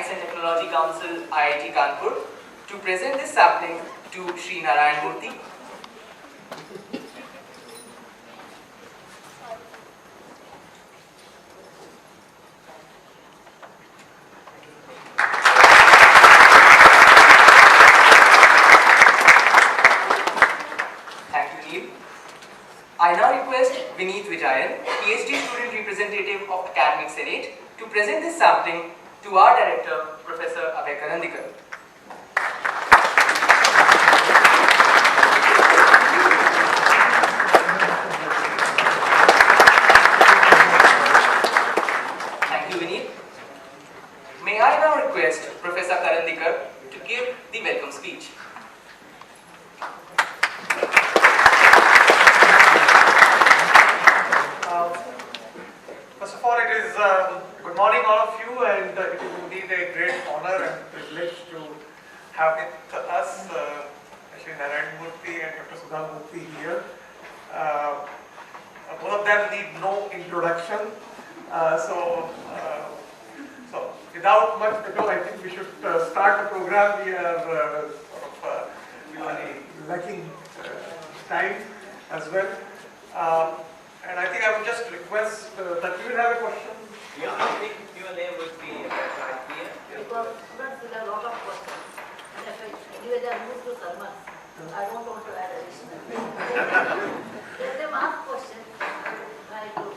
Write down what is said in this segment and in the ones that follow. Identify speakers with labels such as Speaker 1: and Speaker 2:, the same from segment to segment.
Speaker 1: Science and Technology Council, IIT Kanpur, to present this sapling to Sri Narayan Murthy. I now request Vineet Vijayan, PhD student representative of Academic Senate, to present this sapling to our director, Professor Abhay Karandikar. Thank you, Vineet. May I now request Professor Karandikar to give the welcome speech.
Speaker 2: Good morning, all of you, and it is indeed a great honor and privilege to have with us Sri Narayan Murthy and Dr. Sudha Murthy here. Both of them need no introduction, so without much ado, I think we should start the program. We are lacking time as well, and I think I would just request that we will have a question.
Speaker 3: Yeah, I think Q&A would be a better idea.
Speaker 4: Because students will have a lot of questions. And if anyway they are moved to sermons, I don't want to add additional. Let them ask questions, try to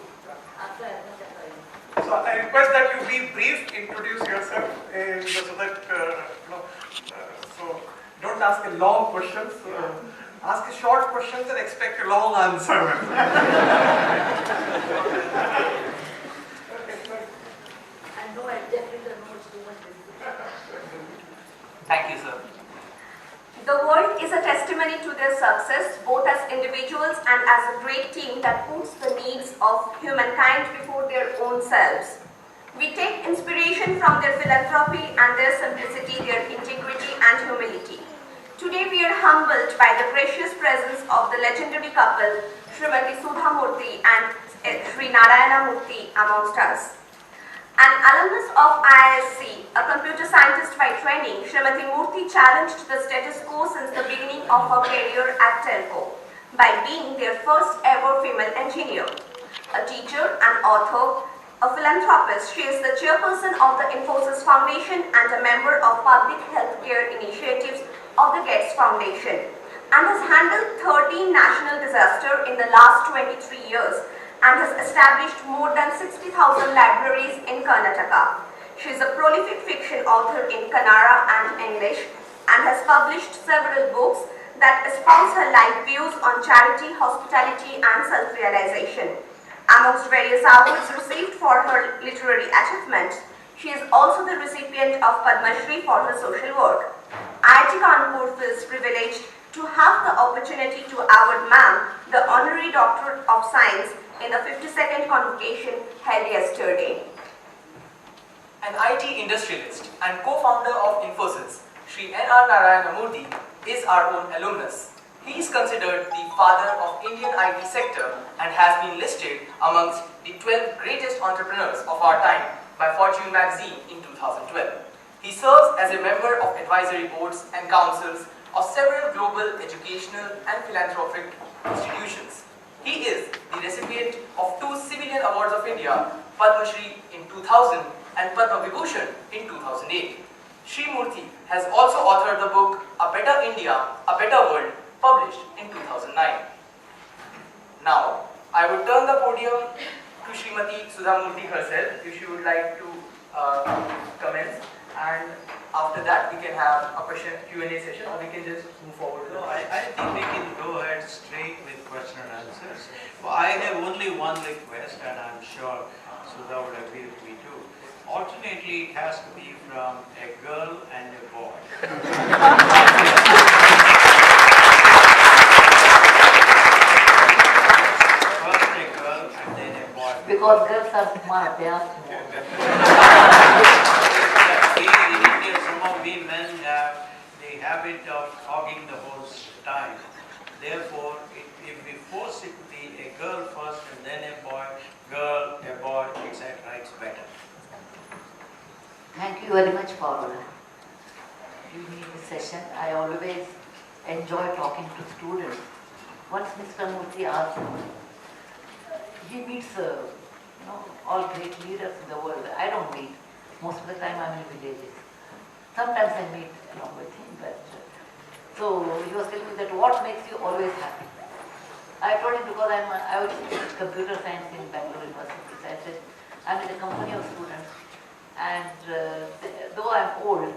Speaker 4: answer as much as I know.
Speaker 2: So I request that you be brief, introduce yourself, and so that so don't ask a long questions. Ask a short questions and expect a long answer.
Speaker 1: Thank you, sir.
Speaker 5: The world is a testimony to their success, both as individuals and as a great team that puts the needs of humankind before their own selves. We take inspiration from their philanthropy and their simplicity, their integrity and humility. Today we are humbled by the gracious presence of the legendary couple, Srimati Sudha Murthy and Sri Narayana Murthy amongst us. An alumnus of IISc, a computer scientist by training, Srimati Murthy challenged the status quo since the beginning of her career at Telco by being their first ever female engineer. A teacher, an author, a philanthropist, she is the chairperson of the Infosys Foundation and a member of public healthcare initiatives of the Gates Foundation, and has handled 13 national disasters in the last 23 years and has established more than 60,000 libraries in Karnataka. She is a prolific fiction author in Kannada and English and has published several books that espouse her life views on charity, hospitality and self-realization. Amongst various awards received for her literary achievements, she is also the recipient of Padma Shri for her social work. IIT Kanpur feels privileged to have the opportunity to award ma'am the Honorary Doctorate of Science in the 52nd convocation held yesterday.
Speaker 1: An IT industrialist and co-founder of Infosys, Sri NR Narayan Murthy is our own alumnus. He is considered the father of Indian IT sector and has been listed amongst the 12 greatest entrepreneurs of our time by Fortune magazine in 2012. He serves as a member of advisory boards and councils of several global educational and philanthropic institutions. He is the recipient of 2 Civilian Awards of India, Padma Shri in 2000 and Padma Vibhushan in 2008. Shri Murthy has also authored the book A Better India, A Better World, published in 2009. Now, I would turn the podium to Srimati Sudha Murthy herself if she would like to commence, and after that we can have a Q&A session, or we can just move forward.
Speaker 3: No, I think we can go ahead straight with question and answers. Well, I have only one request, and I'm sure Sudha would agree with me too. Alternately, it has to be from a girl and a boy. First a girl and then a boy.
Speaker 4: Because girls are smart, they ask more.
Speaker 3: Some of we men have the habit of talking the whole time. Therefore, if we force it to be a girl first and then a boy, girl, a boy, etc., it's better.
Speaker 4: Thank you very much for giving me this session. I always enjoy talking to students. Once Mr. Murthy asked, he meets all great leaders in the world. I don't meet. Most of the time I'm in villages. Sometimes I meet along with him, but so he was telling me that what makes you always happy? I told him because I was teaching computer science in Bangalore University. So I said, I'm in a company of students, and though I'm old,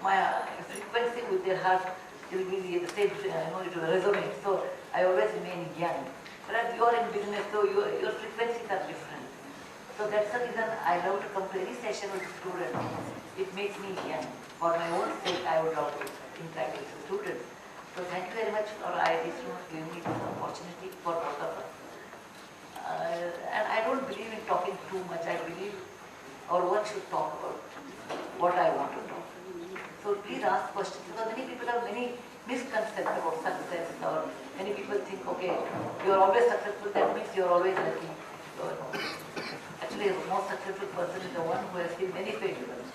Speaker 4: my frequency with their heart will be the same, it will resonate. So I always remain young. Whereas you are in business, so your frequencies are different. So that's the reason I love to come to any session with students. It makes me young. For my own sake, I would love to interact with students. So thank you very much for IIT students giving me this opportunity for both of us. And I don't believe in talking too much. I believe our work should talk about what I want to talk. So please ask questions, because many people have many misconceptions about success, or many people think, okay, you are always successful, that means you are always lucky. Actually, the most successful person is the one who has seen many failures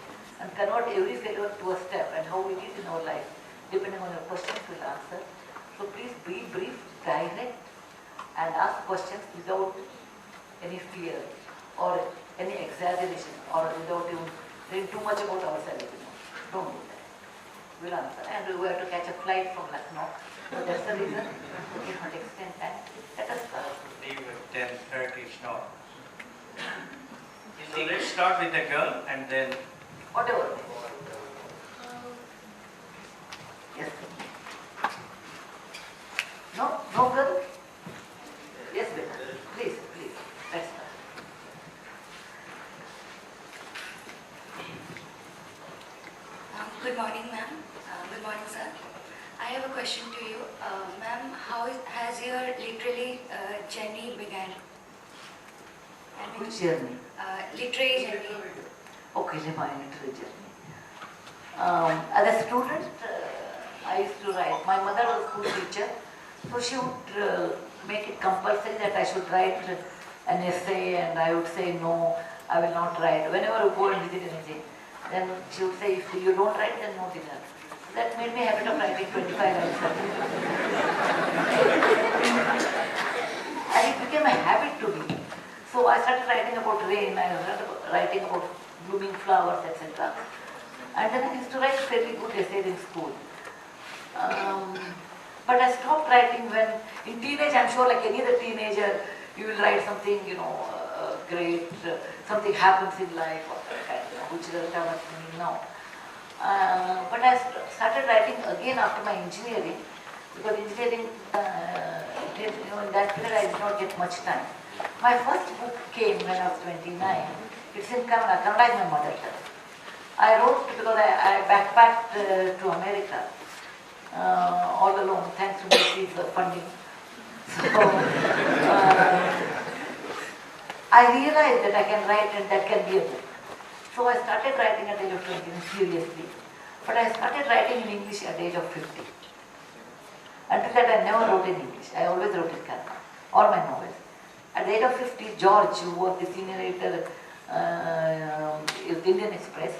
Speaker 4: and convert every failure to a step, and how it is in our life, depending on your questions, will answer. So please be brief, direct, and ask questions without any fear or any exaggeration, or without even saying too much about ourselves. Don't do that. We'll answer. And we have to catch a flight from Lucknow. So that's the reason we cannot extend time. Let us start.
Speaker 3: Leave at 10:30 sharp. So let's start with the girl and then.
Speaker 4: Whatever. Yes. No? No girl? Yes, beta. Please, please. Let's start.
Speaker 6: Good morning, ma'am. Good morning, sir. I have a question to you. Ma'am, how has your literary journey began?
Speaker 4: Which journey?
Speaker 6: Literary journey.
Speaker 4: Okay, my literary journey. As a student, I used to write. My mother was a school teacher, so she would make it compulsory that I should write an essay, and I would say no, I will not write. Whenever we go and visit anything, then she would say, if you don't write, then no dinner. That made me a habit of writing 25 lines. And it became a habit to me. So I started writing about rain, I started writing about blooming flowers, etc. And then I used to write fairly good essays in school. But I stopped writing when, in teenage, I'm sure like any other teenager, you will write something, great, something happens in life, or which is what I'm doing now. But I started writing again after my engineering, because engineering, in that period I did not get much time. My first book came when I was 29. It's in Kannada. Kannada is my mother tongue. I wrote because I backpacked to America all alone, thanks to Murthy's funding. So I realized that I can write and that can be a book. So I started writing at the age of 20 seriously. But I started writing in English at the age of 50. Until that I never wrote in English. I always wrote in Kannada, all my novels. At the age of 50, George, who was the senior editor of Indian Express,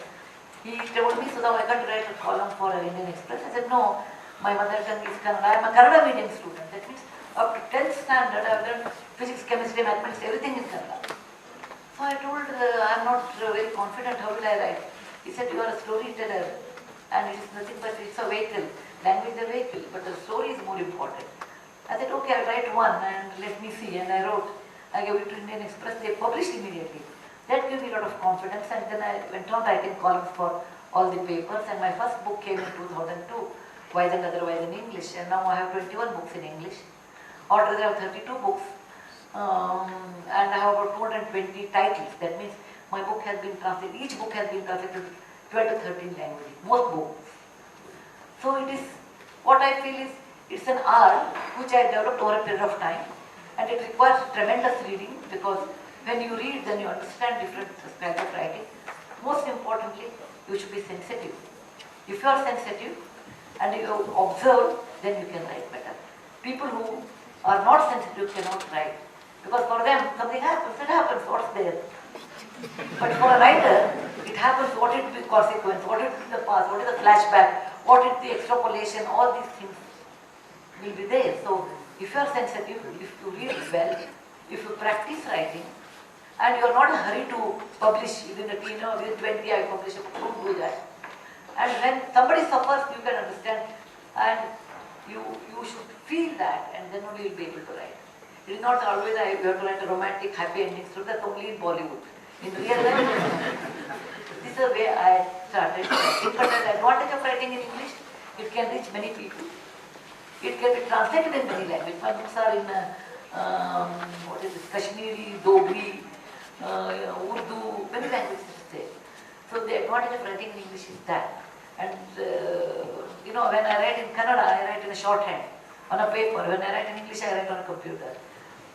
Speaker 4: he told me, Sudha, why can't you write a column for Indian Express? I said, no, my mother tongue is Kannada. I am a Kannada medium student. That means up to 10th standard, I have learned physics, chemistry, mathematics, everything in Kannada. So I told, I am not very confident, how will I write? He said, you are a storyteller, and it is nothing but, it's a vehicle. Language is a vehicle, but the story is more important. I said, okay, I'll write one, and let me see. And I wrote, I gave it to Indian Express, they published immediately. That gave me a lot of confidence, and then I went on writing columns for all the papers, and my first book came in 2002, Wise and Otherwise in English, and now I have 21 books in English. Altogether I have 32 books, and I have about 220 titles. That means my book has been translated, each book has been translated to 12 to 13 languages, most books. So it is, what I feel is, it's an art which I developed over a period of time, and it requires tremendous reading, because when you read, then you understand different styles of writing. Most importantly, you should be sensitive. If you are sensitive and you observe, then you can write better. People who are not sensitive cannot write, because for them something happens, it happens, what's there? But for a writer, it it happens, what is the consequence, what is the past, what is the flashback, what is the extrapolation, all these things will be there. So if you are sensitive, if you read well, if you practice writing, and you are not in a hurry to publish within within 20 I publish a book, don't do that. And when somebody suffers, you can understand, and you should feel that, and then only you will be able to write. It is not always you have to write a romantic, happy ending story. That's only in Bollywood. In real life, this is the way I started writing. But the advantage of writing in English, it can reach many people. It can be translated in many languages. My books are in Kashmiri, Dogri, Urdu, many languages there. So the advantage of writing in English is that. And when I write in Kannada, I write in a shorthand on a paper. When I write in English, I write on a computer.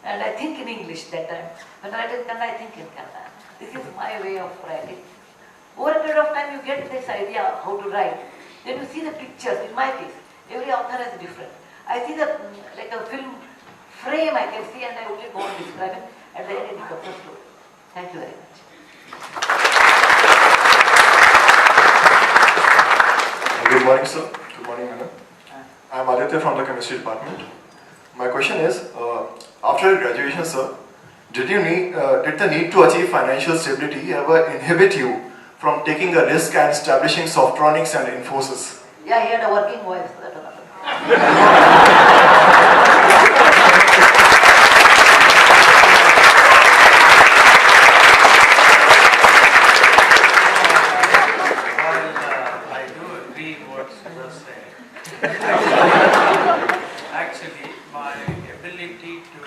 Speaker 4: And I think in English that time. When I write in Kannada, I think in Kannada. This is my way of writing. Over a period of time, you get this idea how to write. Then you see the pictures. In my case, every author is different. I see the like a film frame I can see, and I only go on describing. At the end, it becomes a story. Thank you very much.
Speaker 7: Good morning, sir. Good morning, madam. I am Aditya from the chemistry department. My question is, after graduation, sir, did the need to achieve financial stability ever inhibit you from taking a risk and establishing Softronics and Infosys?
Speaker 4: Yeah, he had a working wife, so that's another.
Speaker 3: I do agree what Sudha said. Actually, my ability to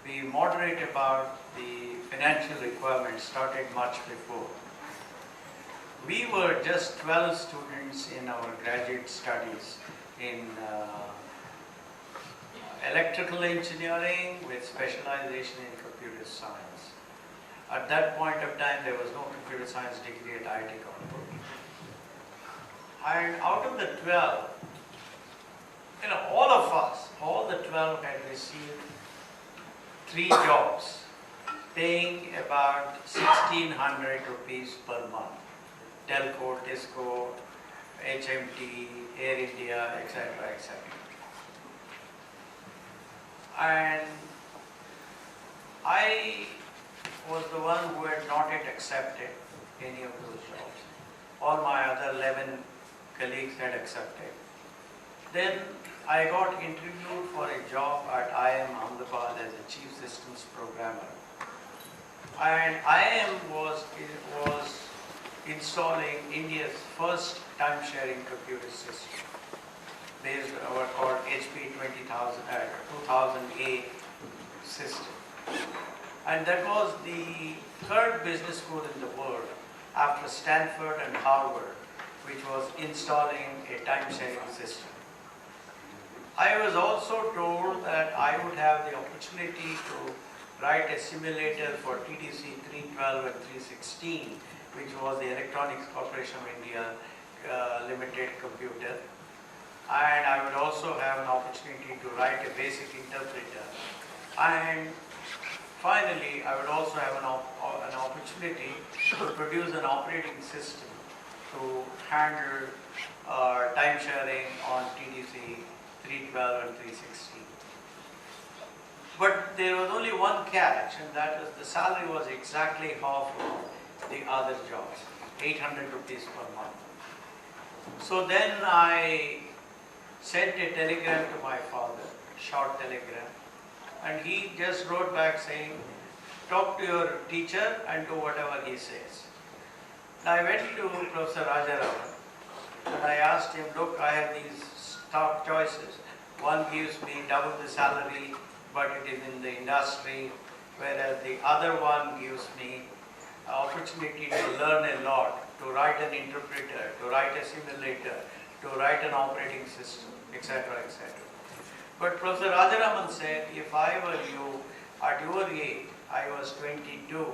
Speaker 3: be moderate about the financial requirements started much before. We were just 12 students in our graduate studies in electrical engineering with specialization in computer science. At that point of time, there was no computer science degree at IIT Kanpur. And out of the 12, all of us, all the 12 had received 3 jobs, paying about 1,600 rupees per month. Telco, Disco, HMT, Air India, etc., etc. And I was the one who had not yet accepted any of those jobs. All my other 11 colleagues had accepted. Then I got interviewed for a job at IIM Ahmedabad as a chief systems programmer. And IIM was installing India's first time-sharing computer system, based on what called HP 2000A system. And that was the 3rd business school in the world after Stanford and Harvard, which was installing a time-sharing system. I was also told that I would have the opportunity to write a simulator for TDC 312 and 316, which was the Electronics Corporation of India Limited computer. And I would also have an opportunity to write a basic interpreter. And finally, I would also have an opportunity to produce an operating system to handle time sharing on TDC 312 and 316. But there was only one catch, and that was the salary was exactly half of the other jobs, 800 rupees per month. So then I sent a telegram to my father, short telegram, and he just wrote back saying, talk to your teacher and do whatever he says. I went to Professor Rajaraman and I asked him, look, I have these tough choices. One gives me double the salary, but it is in the industry, whereas the other one gives me an opportunity to learn a lot, to write an interpreter, to write a simulator, to write an operating system, etc., etc. But Professor Rajaraman said, if I were you, at your age, I was 22, he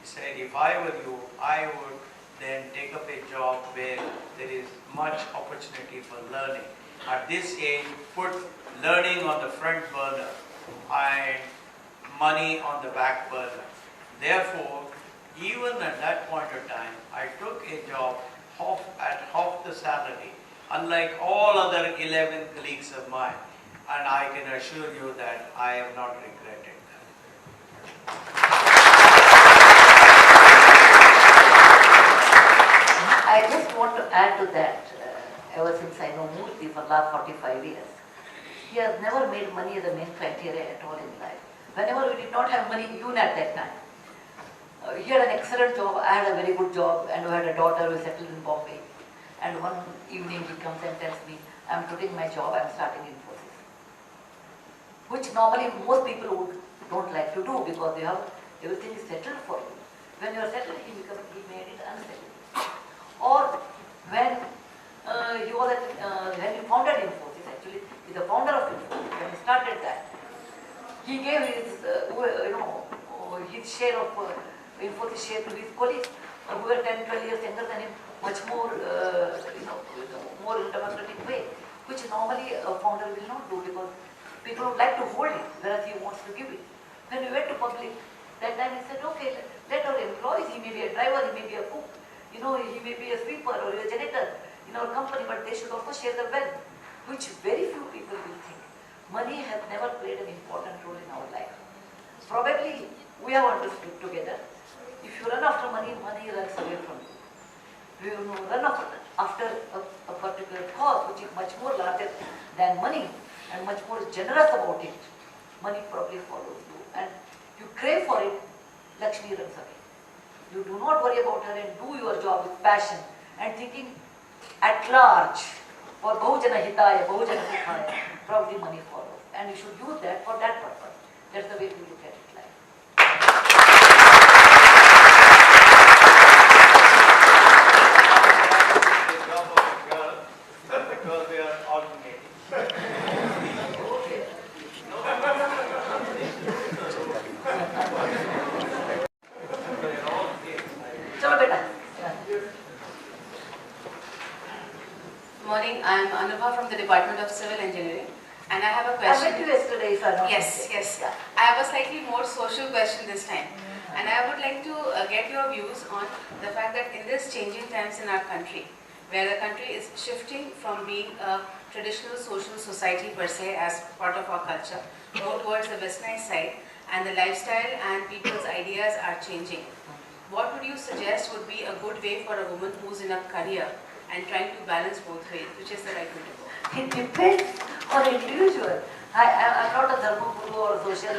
Speaker 3: said, if I were you, I would then take up a job where there is much opportunity for learning. At this age, put learning on the front burner and money on the back burner. Therefore, even at that point of time, I took a job at half the salary, unlike all other 11 colleagues of mine. And I can assure you that I have not regretted that.
Speaker 4: I just want to add to that. Ever since I know Murthy for the last 45 years, he has never made money as a main criteria at all in life. Whenever we did not have money, even at that time, he had an excellent job, I had a very good job, and we had a daughter who settled in Bombay. And one evening he comes and tells me, I'm quitting my job, I'm starting Infosys. Which normally most people don't like to do because they have everything is settled for you. When you are settled, he made it unsettled. Or when when he founded Infosys, actually, he's the founder of Infosys. When he started that, he gave his share of Infosys share to his colleagues who were 10, 12 years younger than him, much more, more democratic way, which normally a founder will not do because people would like to hold it, whereas he wants to give it. When we went to public, that time he said, okay, let our employees, he may be a driver, he may be a cook, he may be a sweeper or a janitor in our company, but they should also share the wealth, which very few people will think. Money has never played an important role in our life. Probably we have understood together. If you run after money, money runs away from you. You run after a particular cause which is much more larger than money and much more generous about it. Money probably follows you and you crave for it, Lakshmi runs away. You do not worry about her and do your job with passion and thinking at large for Bahujana Hitaya, Bahujana Sukhaya, probably money follows. And you should use that for that purpose. That's the way to look at it.
Speaker 3: Because we are alternating.
Speaker 8: Morning, I am Anubha from the Department of Civil Engineering, and I have a
Speaker 4: I
Speaker 8: question.
Speaker 4: met you yesterday, if I'm not
Speaker 8: Yes,
Speaker 4: mistaken.
Speaker 8: yes.
Speaker 4: Yeah.
Speaker 8: I have a slightly more social question this time, and I would like to get your views on the fact that in this changing times in our country, where the country is shifting from being a traditional social society per se as part of our culture, more towards the westernized side, and the lifestyle and people's ideas are changing. What would you suggest would be a good way for a woman who's in a career and trying to balance both ways, which is the right way to go?
Speaker 4: It depends on individual. I'm not a dharma guru or a social.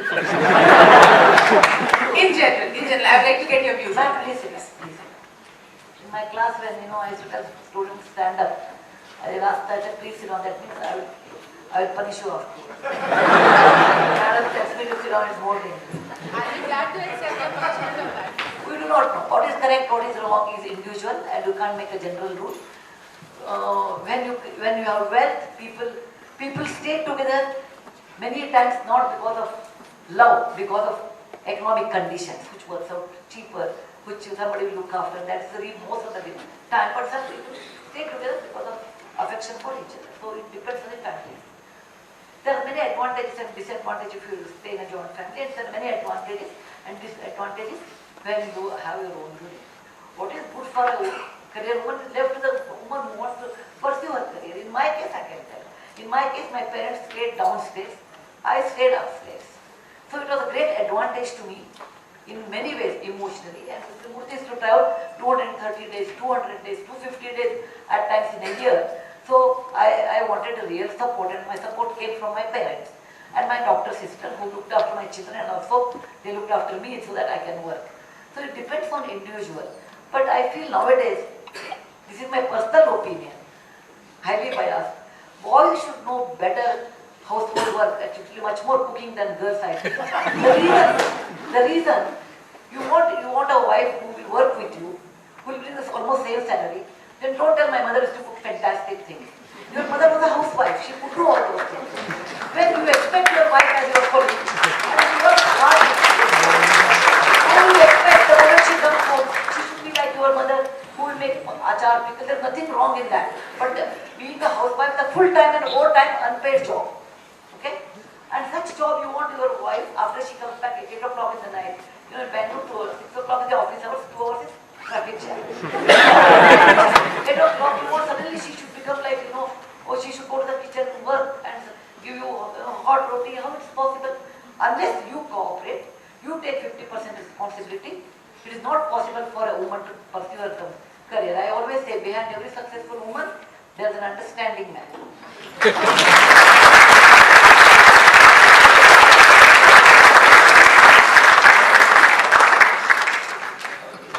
Speaker 8: In general, I would like to get your views on that.
Speaker 4: Listen. In my class, when I used to tell students stand up, I will ask that please sit down. That means I will punish you after. Madam tells me to sit down, it's more dangerous.
Speaker 8: I am glad to accept your punishment of that.
Speaker 4: We do not know what is correct, what is wrong is individual, and you can't make a general rule. When you have wealth, people stay together many times not because of love, because of economic conditions, which works out cheaper, which somebody will look after. That's the reason most of the time. But some people stay together because of affection for each other. So it depends on the family. There are many advantages and disadvantages if you stay in a joint family, and there are many advantages and disadvantages when you have your own unit. What is good for a career woman is left to the woman who wants to pursue her career. In my case, I can tell. In my case, my parents stayed downstairs. I stayed upstairs. So it was a great advantage to me in many ways emotionally. And Mr. Murthy used to travel 230 days, 200 days, 250 days at times in a year. So I wanted a real support, and my support came from my parents and my doctor sister who looked after my children, and also they looked after me so that I can work. So it depends on individual. But I feel nowadays, this is my personal opinion, highly biased, boys should know better household work, actually much more cooking than girls, I think. The reason you want a wife who will work with you, who will bring this almost same salary, then don't tell my mother used to cook fantastic things. Your mother was a housewife, she could do all those things. When you expect your wife as your colleague, and she works hard, how do you expect the moment she comes home, she should be like your mother who will make achar, because there's nothing wrong in that. But being a housewife is a full-time and overtime unpaid job. Okay? And such job you want your wife, after she comes back at 8 o'clock in the night, You know, in Bangalore, 6 o'clock is the office hours, 2 hours is traffic jam. 8 o'clock, you know, suddenly she should become like, you know, or she should go to the kitchen, work and give you hot roti. How it's possible? Unless you cooperate, you take 50% responsibility. It is not possible for a woman to pursue her career. I always say, behind every successful woman, there is an understanding man.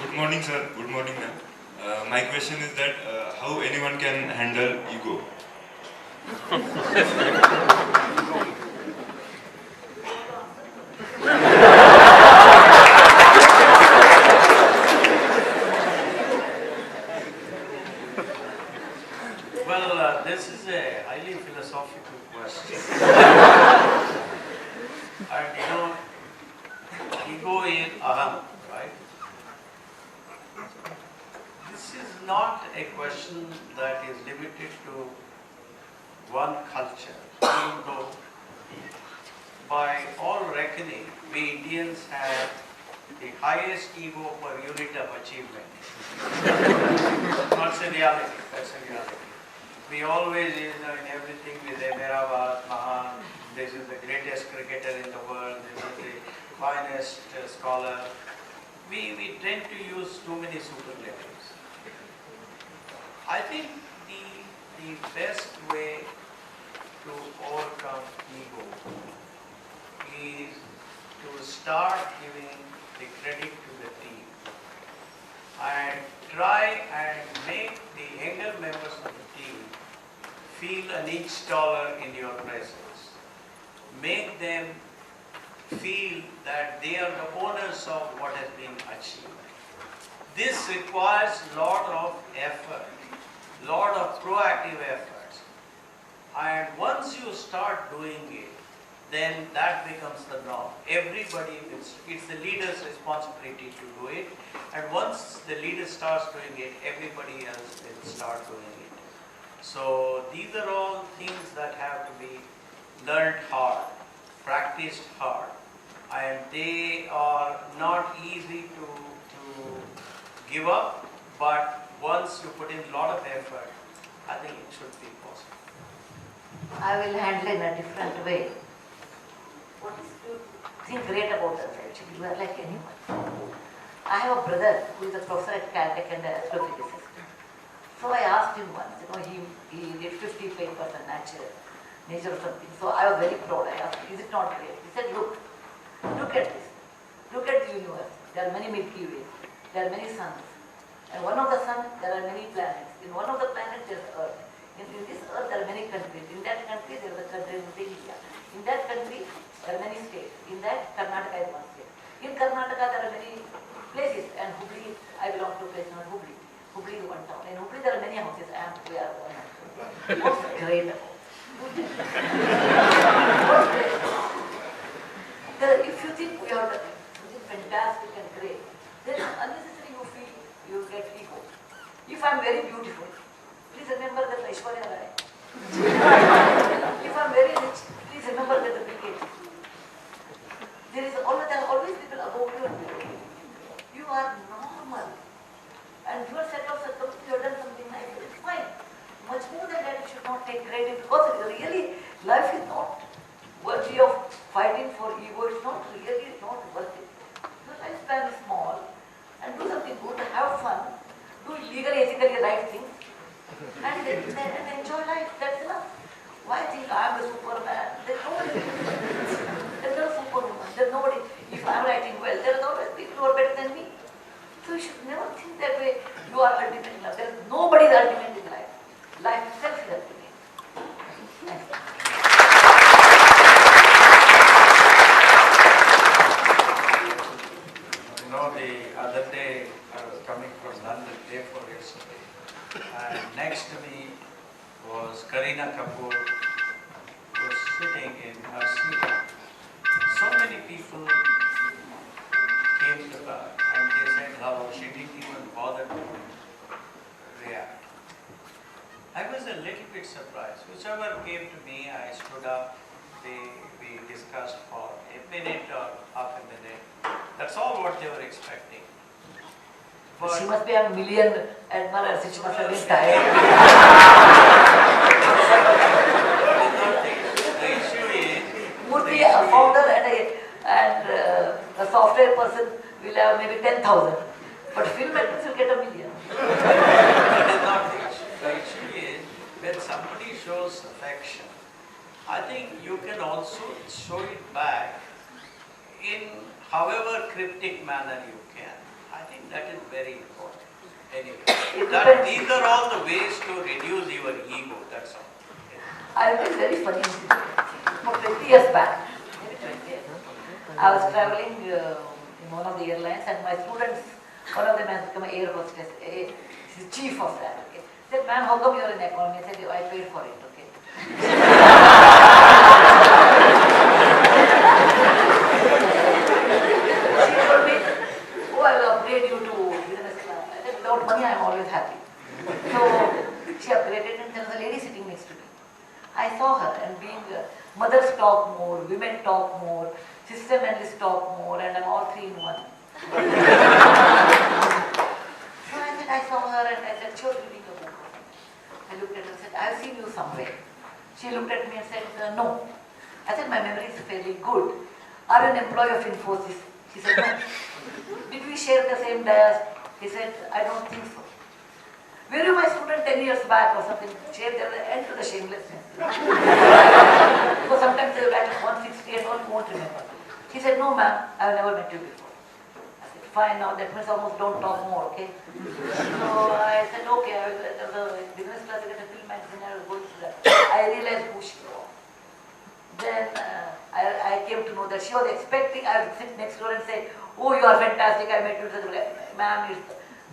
Speaker 9: Good morning, sir. Good morning, ma'am. My question is that how anyone can handle ego?
Speaker 3: Well, this is a highly philosophical question. And you know, ego is aham, right? This is not a question that is limited to one culture, even though by all reckoning, we Indians have the highest ego per unit of achievement. That's a reality, that's a reality. We always, you know, in everything we say, Mera Bharat Mahan, this is the greatest cricketer in the world, this is the finest scholar. We tend to use too many superlatives. I think the best way to overcome ego is to start giving the credit to the team and try and make the younger members of the team feel an inch taller in your presence. Make them feel that they are the owners of what has been achieved. This requires a lot of effort, lot of proactive efforts. And once you start doing it, then that becomes the norm. Everybody, it's the leader's responsibility to do it. And once the leader starts doing it, everybody else will start doing it. So these are all things that have to be learned hard, practiced hard. And they are not easy to give up, but once you put in a lot of effort, I think it should be possible.
Speaker 4: I will handle in a different way. What is you think great about us actually? You are like anyone. I have a brother who is a professor at Caltech and an astrophysicist. So I asked him once, you know, he did 50 papers on nature or something. So I was very proud. I asked him, is it not great? He said, look at this. Look at the universe. There are many Milky Ways. There are many suns. And one of the suns, there are many planets. In one of the planets, there is Earth. In this Earth, there are many countries. In that country, there is a country in India. In that country, there are many states. In that, Karnataka is one state. In Karnataka, there are many places. And Hubli, I belong to a place called Hubli. Hubli is one town. In Hubli, there are many houses. And we are one house. What's great about it? What's great about it? If you think we are something fantastic and great, then unnecessarily you feel you get ego. If I am very beautiful, please remember that Aishwarya Rai. If I am very rich, please remember that the Bill Gates. There are always people above you and below you. You are normal. And your set of circumstances, you have done something nice, it's fine. Much more than that, you should not take credit because really life is not worthy of fighting for ego. It's not really not worth it. Your lifespan is small and do something good, have fun, do legally, ethically right things and enjoy life. That's enough. Why think I am a superman? There's nobody. There's no superwoman. There's nobody. If I am writing well, there are always people who are better than me. So you should never think that way. You are ultimate in life. There is nobody is ultimate in life. Life itself is ultimate. Thank you.
Speaker 3: You know, the other day I was coming from London, day before yesterday, and next to me was Kareena Kapoor, who was sitting in her seat. So many people came to her and they said how she didn't even bother to react. I was a little bit surprised. Whichever came to me, I stood up, we discussed for a minute or half a minute. That's all what they were expecting. But
Speaker 4: She must be a million admirers, she must have been tired.
Speaker 3: the issue is,
Speaker 4: Murthy, a founder and a software person will have maybe 10,000. But film actors will get a million.
Speaker 3: that is not the issue. The issue is when somebody shows affection, I think you can also show it back in however cryptic manner you can. I think that is very important. Anyway, these are all the ways to reduce your ego, that's all.
Speaker 4: I was very funny. For 20 years back, maybe 20 years, I was traveling in one of the airlines and my students, one of them has become an air hostess, she's chief of that. Okay. Said, ma'am, how come you're in economy? I said, I paid for it, okay. She told me, oh, I will upgrade you to business class. I said, without money, I'm always happy. So she upgraded and there was a lady sitting next to me. I saw her and being mothers talk more, women talk more, system analysts talk more, and I'm all three in one. So I saw her and I said, she was reading a book. I looked at her and said, I've seen you somewhere. She looked at me and said, no. I said, my memory is fairly good. Are you an employee of Infosys? She said, no. Did we share the same desk? He said, I don't think so. Were you my student 10 years back or something? There was an end to the shamelessness. So sometimes they will write 160 and one won't remember. He said, no ma'am, I have never met you before. I said, fine, now that means almost don't talk more, okay? So I said, okay, I will, the business class, I get a film magazine, I was going through that. I realized who she was. Then I came to know that she was expecting, I would sit next to her and say, oh, you are fantastic, I met you, ma'am,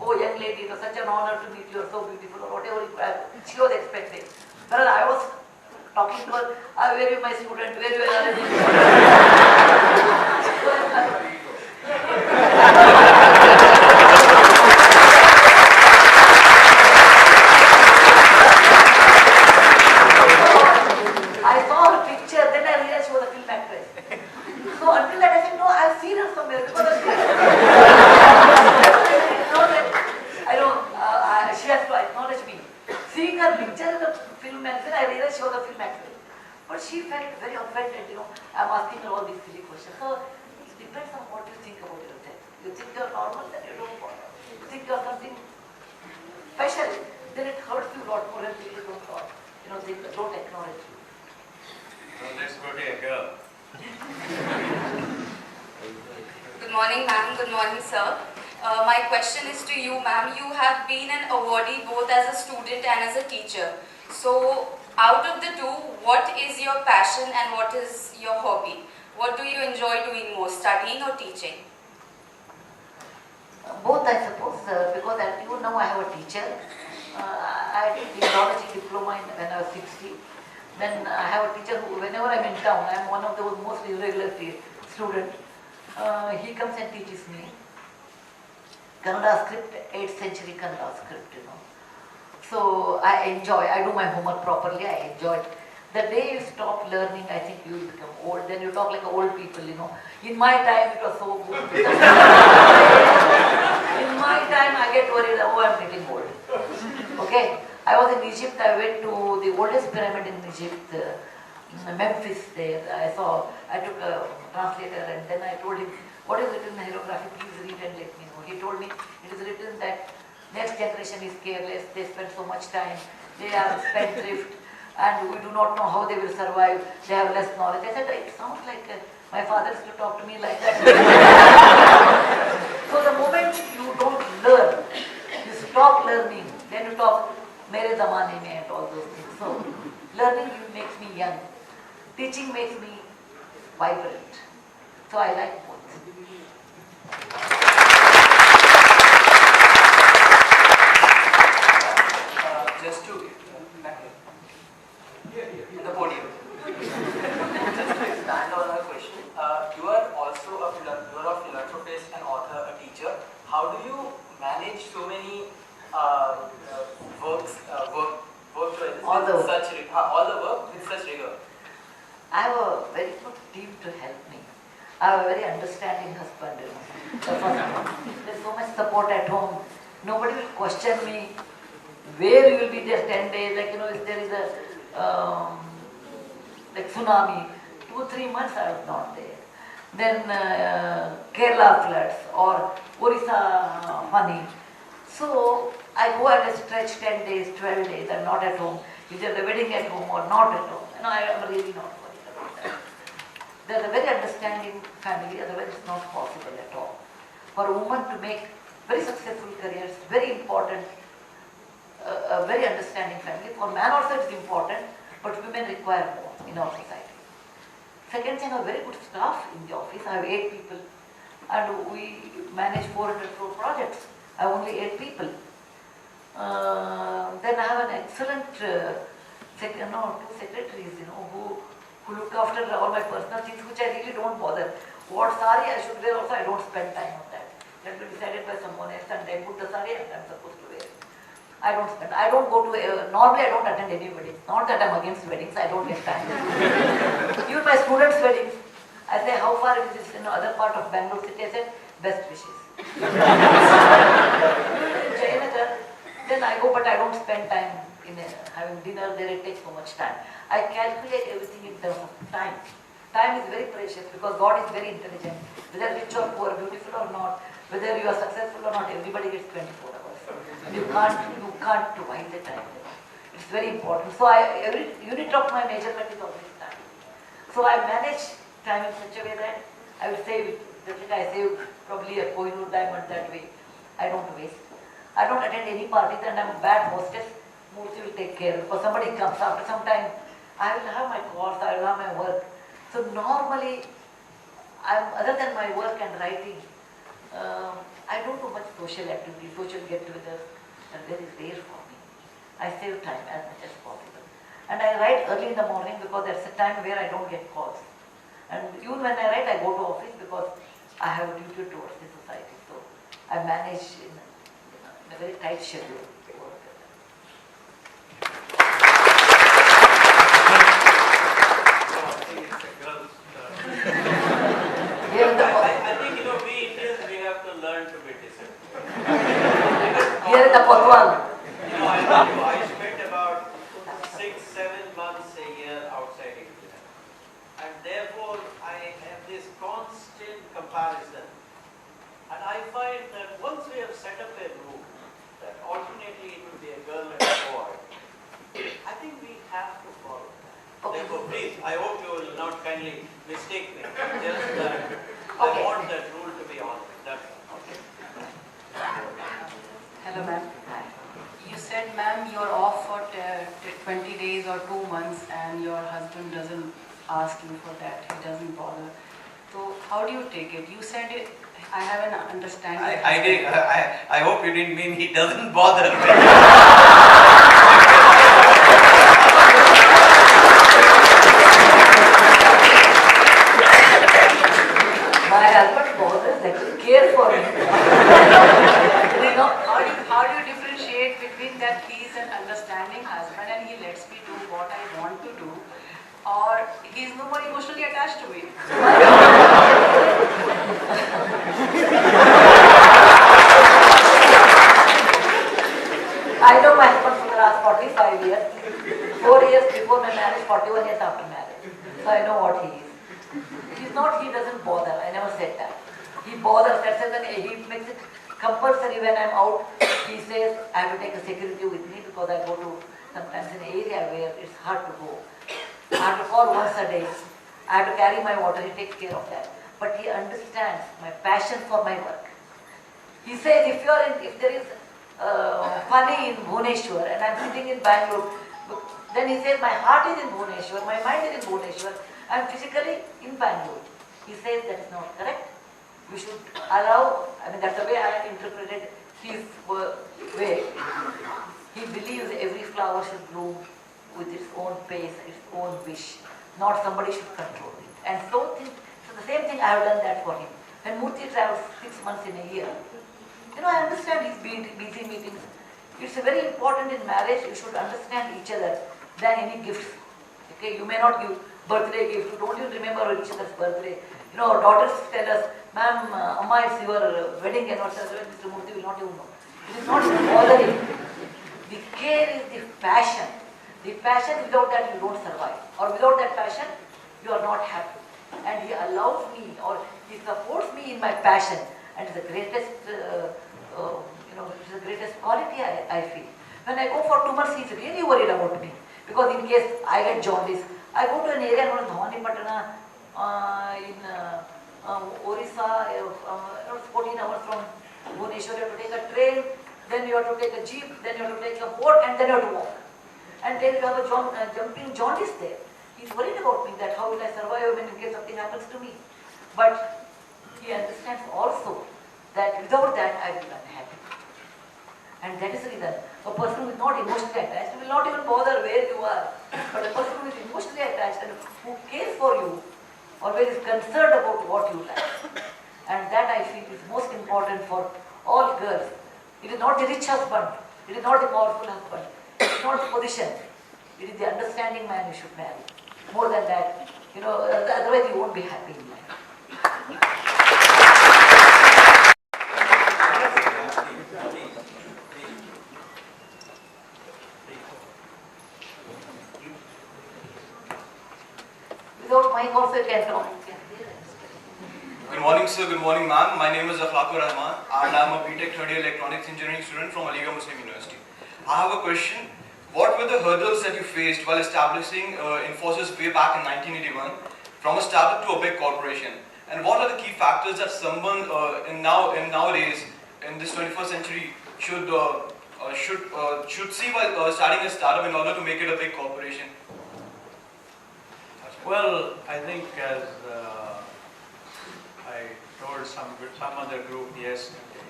Speaker 4: oh, young lady, it was such an honor to meet you, you're so beautiful, or whatever she was expecting. Whereas I was talking to her, where are you my student, where you are I saw her picture, then I realized she was a film actress. So until that I said, no, I've seen her somewhere because of she has to acknowledge me. Seeing her picture in the film magazine, I realized she was a film actress. But she felt very offended, I'm asking her all these silly questions. So it depends on what you think about yourself. You think you're normal, then you don't bother. You think you're something special, then it hurts you a lot more and people don't acknowledge you.
Speaker 3: Well, let's go to a girl.
Speaker 6: Good morning, ma'am. Good morning, sir. My question is to you, ma'am. You have been an awardee both as a student and as a teacher. So, out of the two, what is your passion and what is your hobby? What do you enjoy doing more, studying or teaching?
Speaker 4: Both, I suppose, because as you know, I have a teacher. I did technology diploma when I was 16. Then I have a teacher who, whenever I'm in town, I'm one of the most irregular students. He comes and teaches me Kannada script, 8th century Kannada script, So I do my homework properly, I enjoy it. The day you stop learning, I think you will become old, then you talk like old people, In my time it was so good. In my time I get worried, oh, I'm getting old. Okay, I was in Egypt, I went to the oldest pyramid in Egypt, Memphis there. I took a translator and then I told him, what is written in hieroglyphy, please read and let me know. He told me, it is written that next generation is careless, they spend so much time, they are spendthrift, and we do not know how they will survive, they have less knowledge. I said, it sounds like my father used to talk to me like that. So the moment you don't learn, you stop learning, then you talk, mere zamane mein and all those things. So learning makes me young, teaching makes me vibrant. So I like both.
Speaker 1: Just to the podium. Just to expand on our question, you are also a philanthropist, an author, a teacher. How do you manage so many work choices
Speaker 4: All the work.
Speaker 1: all the work with such rigor?
Speaker 4: I have a very good team to help me. I have a very understanding husband. The first one. There's so much support at home. Nobody will question me where you will be there 10 days. Like, if there is a like tsunami, 2-3 months I was not there. Then Kerala floods or Orissa honey. So I go at a stretch 10 days, 12 days. I'm not at home. If there's a wedding at home or not at home, I am really not worried about that. There's a very understanding family, otherwise it's not possible at all. For a woman to make very successful careers, very important, a very understanding family. For man also it's important, but women require more in our society. Second thing, I have very good staff in the office. I have 8 people and we manage 400 crore projects. I have only 8 people. Then I have an excellent, 2 secretaries, who look after all my personal things, which I really don't bother. What sari I should wear also, I don't spend time on that. That will be decided by someone else and they put the sari and I'm supposed to wear it. I don't go to, normally I don't attend any weddings. Not that I'm against weddings, I don't get time. Even my students' weddings, I say, how far is this in other part of Bangalore city? I said, best wishes. Then I go, but I don't spend time in having dinner there, it takes so much time. I calculate everything in terms of time. Time is very precious because God is very intelligent. Whether rich or poor, beautiful or not, whether you are successful or not, everybody gets 24 hours. You can't divide the time. It's very important. So every unit of my measurement is always time. So I manage time in such a way that I will save it. I save probably a Kohinoor diamond that way. I don't waste. I don't attend any parties and I'm a bad hostess. Murthy will take care. Because somebody comes after some time, I will have my calls, I will have my work. So normally, other than my work and writing, I don't do much social activity, social get-togethers, are very rare for me. I save time as much as possible. And I write early in the morning because that's a time where I don't get calls. And even when I write, I go to office because I have a duty towards the society. So I manage in a very tight schedule.
Speaker 3: I think, we Indians, we have to learn to be disciplined.
Speaker 4: Here in the Potwal.
Speaker 3: I spent about 6-7 months a year outside India. And therefore, I have this constant comparison. And I find that once we have set up a rule, that alternately it will be a girl and a boy, I think we have to follow that. Therefore, please, I hope you will not kindly mistake me. Just that I want that rule to be honored. That's all.
Speaker 8: Hello, ma'am. You said, ma'am, you're off for 20 days or 2 months and your husband doesn't ask you for that. He doesn't bother. So how do you take it? You said it, I have an understanding.
Speaker 3: I hope you didn't mean he doesn't bother.
Speaker 4: My husband bothers, actually care for me.
Speaker 8: How do you differentiate between that he's an understanding husband and he lets me do what I want to do, or he's no more emotionally attached to me?
Speaker 4: I know my husband for the last 45 years, 4 years before my marriage, 41 years after marriage. So I know what he is. He doesn't bother, I never said that. He bothers, that's why he makes it compulsory when I'm out. He says, I have to take a security with me because I go to sometimes an area where it's hard to go. I have to call once a day. I have to carry my water, he takes care of that. But he understands my passion for my work. He says, if there is funny in Bhubaneswar and I'm sitting in Bangalore, then he says, my heart is in Bhubaneswar, my mind is in Bhubaneswar, I am physically in Bangalore. He says that is not correct. We should allow, that's the way I interpreted his way. He believes every flower should bloom with its own pace, its own wish. Not somebody should control it. And so the same thing I have done that for him. When Murthy travels 6 months in a year, I understand his busy meetings. It's very important in marriage, you should understand each other than any gifts. Okay, you may not give birthday gift. We don't even remember each other's birthday. Our daughters tell us, ma'am, Amma, it's your wedding anniversary. Mr. Murthy will not even know. It is not bothering. The care is the passion. The passion, without that you don't survive. Or without that passion, you are not happy. And he allows me, or he supports me in my passion. And it's the greatest, it's the greatest quality I feel. When I go for 2 months, he's really worried about me. Because in case I get jaundice, I go to an area known as Bhawanipatana in Orissa, 14 hours from Bhubaneswar. You have to take a train, then you have to take a jeep, then you have to take a boat, and then you have to walk. And then you have a jumping jaundice there. He's worried about me, that how will I survive when in case something happens to me. But he understands also that without that I will be unhappy. And that is the reason a person who is not emotionally attached will not even bother where you are. But a person who is emotionally attached and who cares for you always is concerned about what you like. And that I feel is most important for all girls. It is not the rich husband, it is not the powerful husband, it is not the position, it is the understanding man you should marry. More than that, otherwise you won't be happy in life. Without mic also you can talk.
Speaker 10: Good morning sir, good morning ma'am. My name is Akhlaqur Rahman and I am a BTech 3rd year electronics engineering student from Aligarh Muslim University. I have a question. What were the hurdles that you faced while establishing Infosys way back in 1981 from a startup to a big corporation? And what are the key factors that someone nowadays in this 21st century should see while starting a startup in order to make it a big corporation?
Speaker 3: Well, I think as I told some other group yesterday,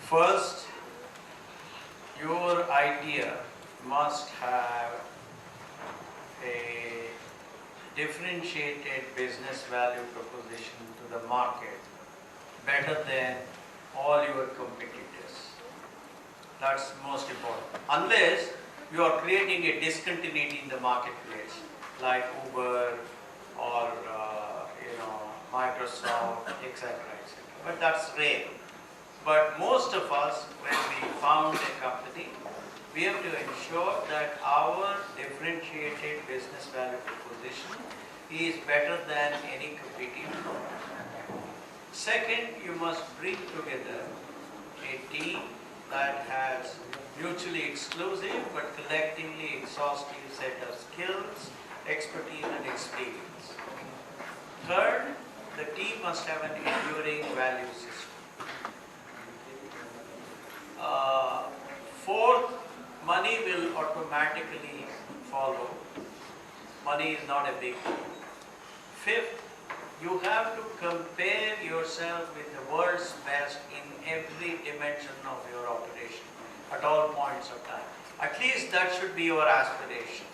Speaker 3: first, your idea must have a differentiated business value proposition to the market better than all your competitors. That's most important. Unless you are creating a discontinuity in the marketplace, like Uber or Microsoft, etc., etc. But that's rare. But most of us, when we found a company, we have to ensure that our differentiated business value proposition is better than any competing company. Second, you must bring together a team that has mutually exclusive but collectively exhaustive set of skills, expertise and experience. Third, the team must have an enduring value system. Fourth, money will automatically follow. Money is not a big deal. Fifth, you have to compare yourself with the world's best in every dimension of your operation at all points of time. At least that should be your aspiration.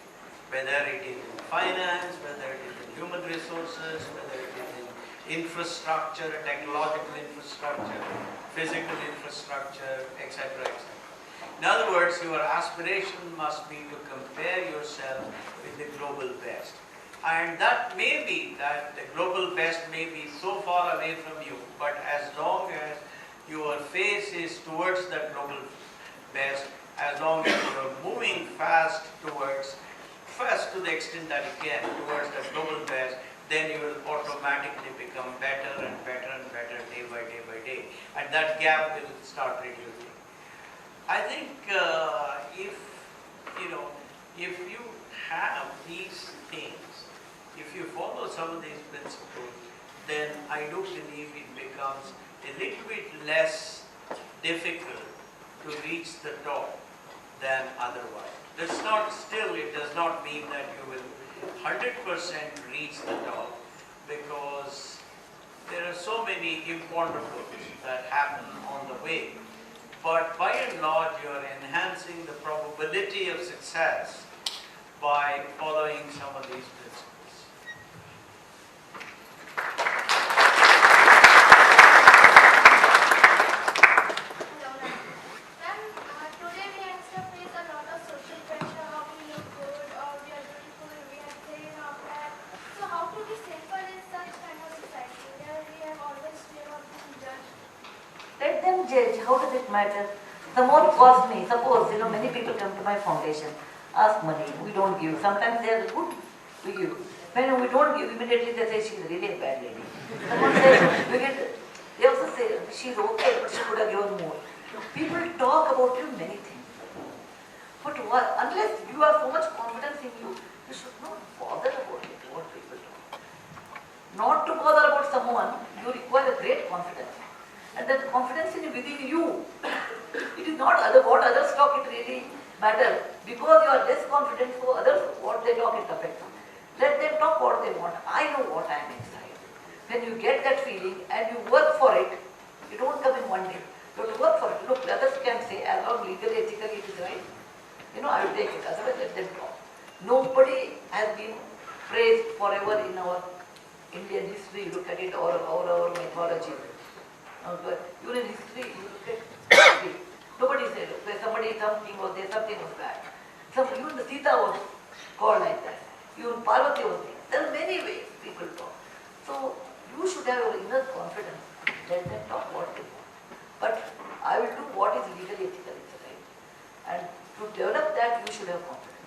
Speaker 3: Whether it is in finance, whether it is in human resources, whether it is in infrastructure, technological infrastructure, physical infrastructure, etc., etc. In other words, your aspiration must be to compare yourself with the global best. And that may be that the global best may be so far away from you, but as long as your face is towards that global best, as long as you are moving fast to the extent that you can towards the global best, then you will automatically become better and better and better day by day by day. And that gap will start reducing. I think if you have these things, if you follow some of these principles, then I do believe it becomes a little bit less difficult to reach the top than otherwise. It does not mean that you will 100% reach the top, because there are so many imponderables that happen on the way. But by and large, you are enhancing the probability of success by following some of these principles.
Speaker 11: Hello, ma'am. Ma'am, today we youngsters face a lot of social pressure, how we look good or we are beautiful, we have thin or flat,
Speaker 4: subject matter. Someone calls me, suppose, many people come to my foundation, ask money, we don't give. Sometimes they are good to give. When we don't give, immediately they say she's really a bad lady. Someone says, they also say she's okay, but she could have given more. People talk about you many things. But unless you have so much confidence in you, you should not bother about it, what people talk. Not to bother about someone, you require a great confidence. And that confidence within you, it is not what others talk, it really matters. Because you are less confident, so others, what they talk, it affects. Let them talk what they want. I know what I am inside. When you get that feeling and you work for it, it won't come in one day. You have to work for it. Look, others can say, as long legally, ethically it is right, I will take it. Otherwise, let them talk. Nobody has been praised forever in our Indian history. Look at it, or our mythology. Even in history, you look at history. Nobody said, okay, something was there, something was bad. Even the Sita was called like that. Even Parvati was there. There are many ways people talk. So you should have your inner confidence. Let them talk what they want. But I will do what is legally, ethically right. And to develop that, you should have confidence.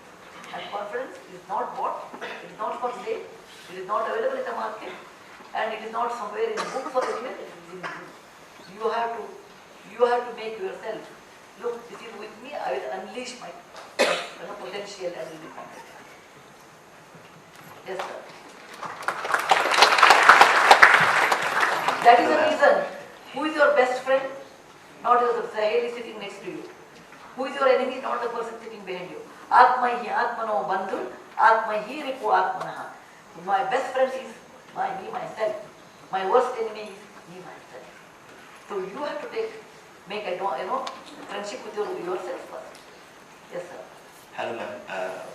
Speaker 4: And confidence is not bought, it is not for sale, it is not available in the market, and it is not somewhere in books or anywhere, it is in you. You have to make yourself, look, this is with me, I will unleash my potential and will be confident. Yes, sir. That is the reason. Who is your best friend? Not your Saheli sitting next to you. Who is your enemy? Not the person sitting behind you. Atma hi atmano bandhu, atma hi ripu atmanaha. My best friend is me, myself. My worst enemy is me, myself. So you have to make friendship with yourself first. Yes, sir.
Speaker 12: Hello, ma'am.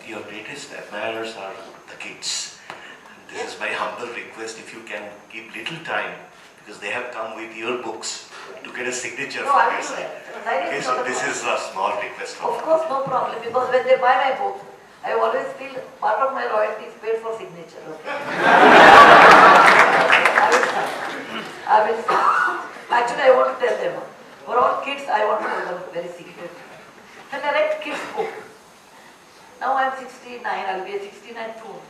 Speaker 12: Your greatest admirers are the kids. And this is my humble request, if you can give little time, because they have come with your books to get a signature from your side. Okay, so this is a small request from
Speaker 4: Of course, no problem, because when they buy my book, I always feel part of my royalty is paid for signature. Okay? I will start. Actually, I want to tell them, for all kids, I want to tell them very secret. When I write kids' book, now I am 69, I will be 69 soon.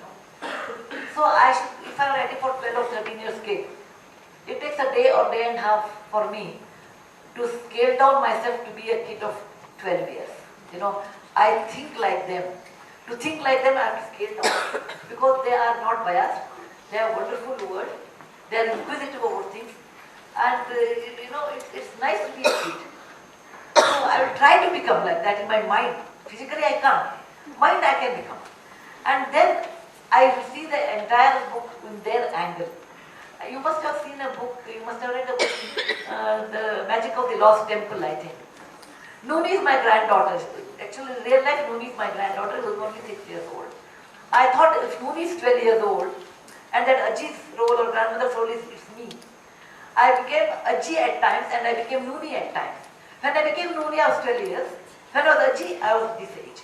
Speaker 4: So if I am writing for 12 or 13 years kid, it takes a day or day and a half for me to scale down myself to be a kid of 12 years. I think like them. To think like them, I have to scale down because they are not biased. They have wonderful words. They are inquisitive about things. And it's nice to be a kid. So I will try to become like that in my mind. Physically I can't. Mind I can become. And then I will see the entire book in their angle. You must have seen a book, you must have read a book, The Magic of the Lost Temple, I think. Nooni is my granddaughter. Actually, in real life, Nooni is my granddaughter who is only 6 years old. I thought if Nooni is 12 years old, and that Aji's role or grandmother's role is it's me. I became Aji at times and I became Nooni at times. When I became Nooni, I was 12 years. When I was Aji, I was this age.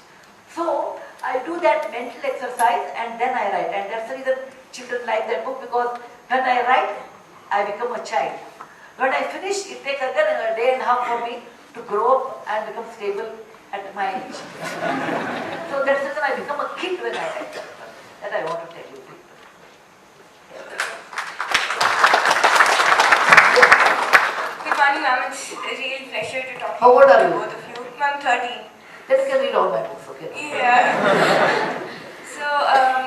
Speaker 4: So, I do that mental exercise and then I write. And that's the reason children like that book, because when I write, I become a child. When I finish, it takes again a day and a half for me to grow up and become stable at my age. So that's the reason I become a kid when I write. That I want to tell you people.
Speaker 5: Good morning, ma'am. It's a real pleasure to talk to
Speaker 4: How old are you?
Speaker 5: both of you. I'm 13.
Speaker 4: Let's can read all my books, okay?
Speaker 5: Yeah. So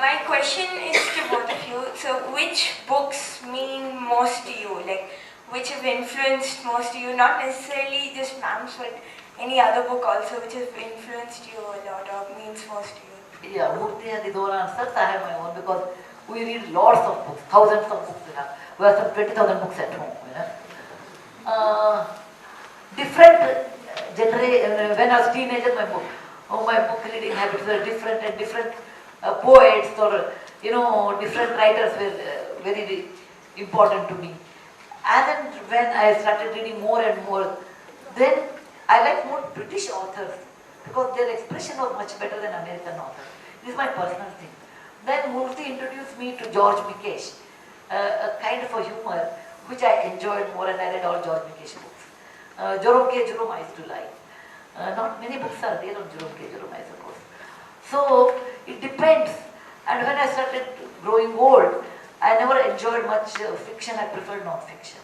Speaker 5: my question is to both of you. So which books mean most to you? Like which have influenced most to you? Not necessarily just ma'am's, but any other book also which has influenced you a lot or means most to you.
Speaker 4: Yeah, Murthy has his own answers. I have my own because we read lots of books, thousands of books we have. We have some 20,000 books at home. Different genre. When I was a teenager, my book reading habits were different, and different poets or different writers were very important to me. And then when I started reading more and more, then I like more British authors because their expression was much better than American authors. This is my personal thing. Then Murthy introduced me to George Mikesh, a kind of a humor which I enjoyed more, and I read all George Mikesh books. Jerome K. Jerome I used to like. Not many books are there on Jerome K. Jerome, I suppose. So it depends. And when I started growing old, I never enjoyed much fiction. I preferred non-fiction.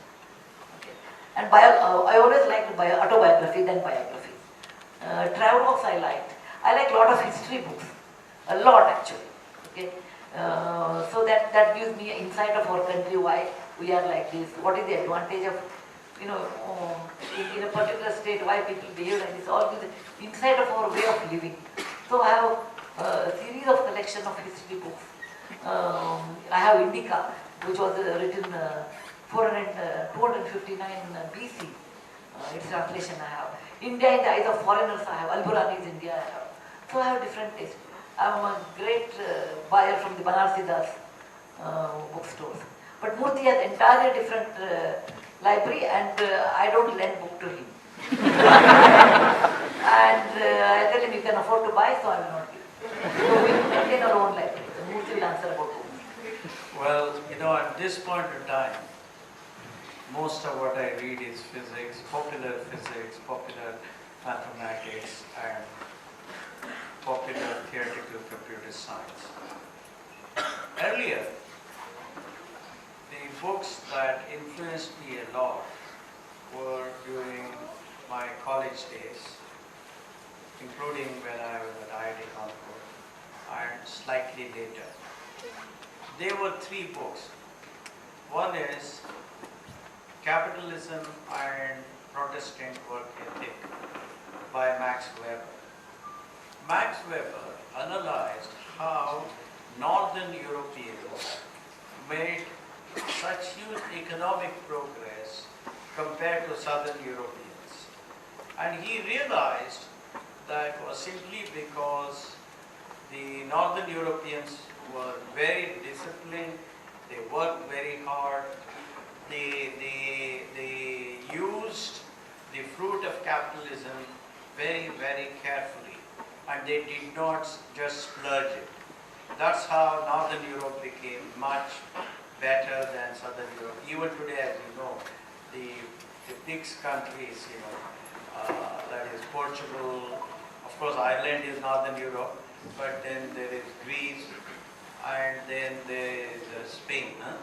Speaker 4: Okay. And I always liked autobiography than biography. Travelogues I liked. I like a lot of history books. A lot actually. Okay. So that gives me an insight of our country, why we are like this, what is the advantage of, in a particular state, why people behave like this, all gives insight of our way of living. So I have a series of collection of history books. I have Indica, which was written 259 BC. Its translation I have. India in the eyes of foreigners I have. Alburani's India I have. So I have different tastes. I am a great buyer from the Banarsi Das bookstores. But Murthy has entirely different library, and I don't lend book to him. And I tell him you can afford to buy, so I will not give. So we maintain our own library. So Murthy will answer about books.
Speaker 3: Well, at this point in time, most of what I read is physics, popular mathematics, and popular theoretical computer science. Earlier, the books that influenced me a lot were during my college days, including when I was at IIT Kanpur, and slightly later. There were 3 books. One is Capitalism and Protestant Work Ethic by Max Weber. Max Weber analyzed how Northern Europeans made such huge economic progress compared to Southern Europeans. And he realized that was simply because the Northern Europeans were very disciplined, they worked very hard, they used the fruit of capitalism very, very carefully, and they did not just splurge it. That's how Northern Europe became much better than Southern Europe. Even today, as you know, the big countries, that is Portugal, of course Ireland is Northern Europe, but then there is Greece, and then there is Spain. Huh?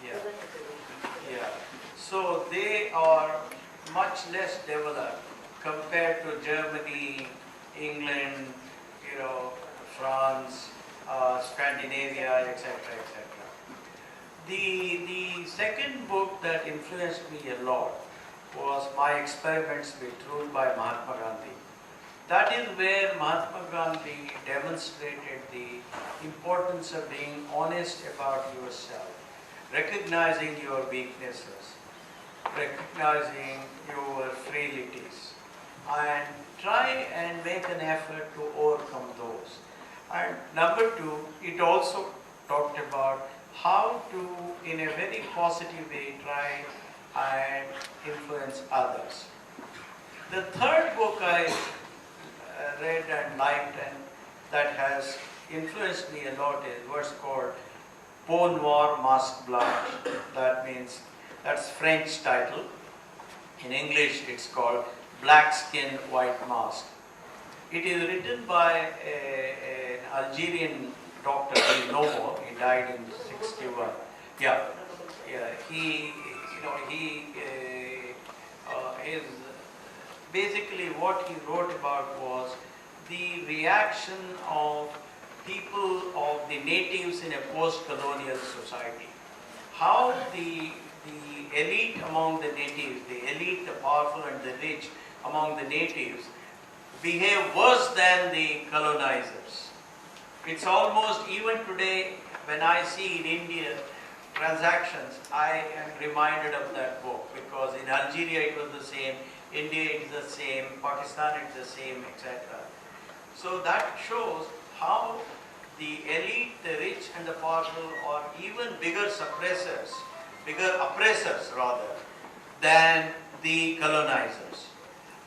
Speaker 3: Yeah. So they are much less developed compared to Germany, England, France, Scandinavia, etc., etc. The second book that influenced me a lot was My Experiments with Truth by Mahatma Gandhi. That is where Mahatma Gandhi demonstrated the importance of being honest about yourself, recognizing your weaknesses, recognizing your frailties, and try and make an effort to overcome those. And number 2, it also talked about how to, in a very positive way, try and influence others. The third book I read and liked, and that has influenced me a lot, is what's called Peau Noire Masque Blanche. That's French title. In English, it's called Black Skin, White Mask. It is written by an Algerian doctor. He is no more. He died in '61. He is basically what he wrote about was the reaction of people of the natives in a post-colonial society. How the elite among the natives, the elite, the powerful and the rich among the natives behave worse than the colonizers. It's almost, even today, when I see in India transactions, I am reminded of that book, because in Algeria it was the same, India it is the same, Pakistan it is the same, etc. So that shows how the elite, the rich and the powerful are even bigger oppressors rather, than the colonizers.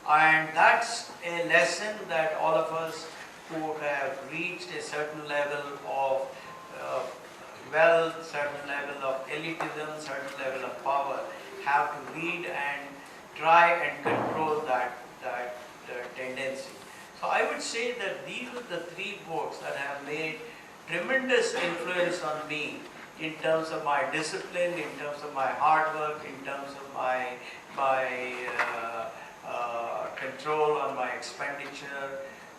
Speaker 3: And that's a lesson that all of us who have reached a certain level of wealth, certain level of elitism, certain level of power, have to lead and try and control that tendency. So I would say that these are the three books that have made tremendous influence on me in terms of my discipline, in terms of my hard work, in terms of my control on my expenditure,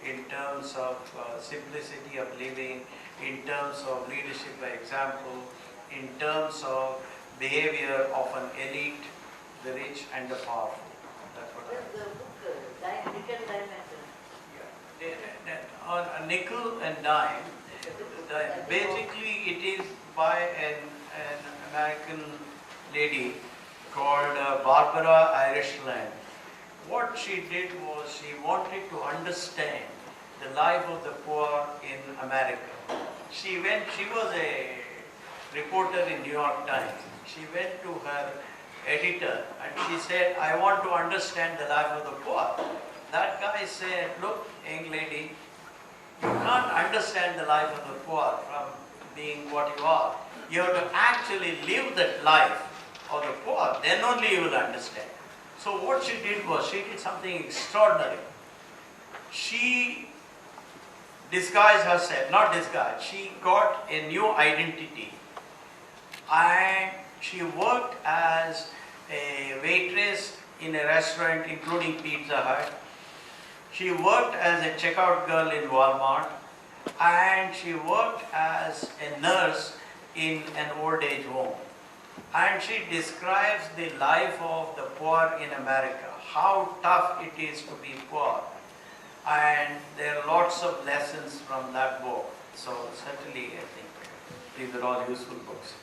Speaker 3: in terms of simplicity of living, in terms of leadership by example, in terms of behavior of an elite, the rich and the powerful. That's what
Speaker 4: The book, Nickel Dimension.
Speaker 3: on Nickel and Dime, basically it is by an American lady called Barbara Irishland. What she did was she wanted to understand the life of the poor in America. She was a reporter in New York Times. She went to her editor and she said, I want to understand the life of the poor. That guy said, look, young lady, you can't understand the life of the poor from being what you are. You have to actually live that life of the poor, then only you will understand. So what she did was, she did something extraordinary. She disguised herself, not disguised, she got a new identity. And she worked as a waitress in a restaurant including Pizza Hut. She worked as a checkout girl in Walmart. And she worked as a nurse in an old age home. And she describes the life of the poor in America, how tough it is to be poor. And there are lots of lessons from that book. So certainly I think these are all useful books.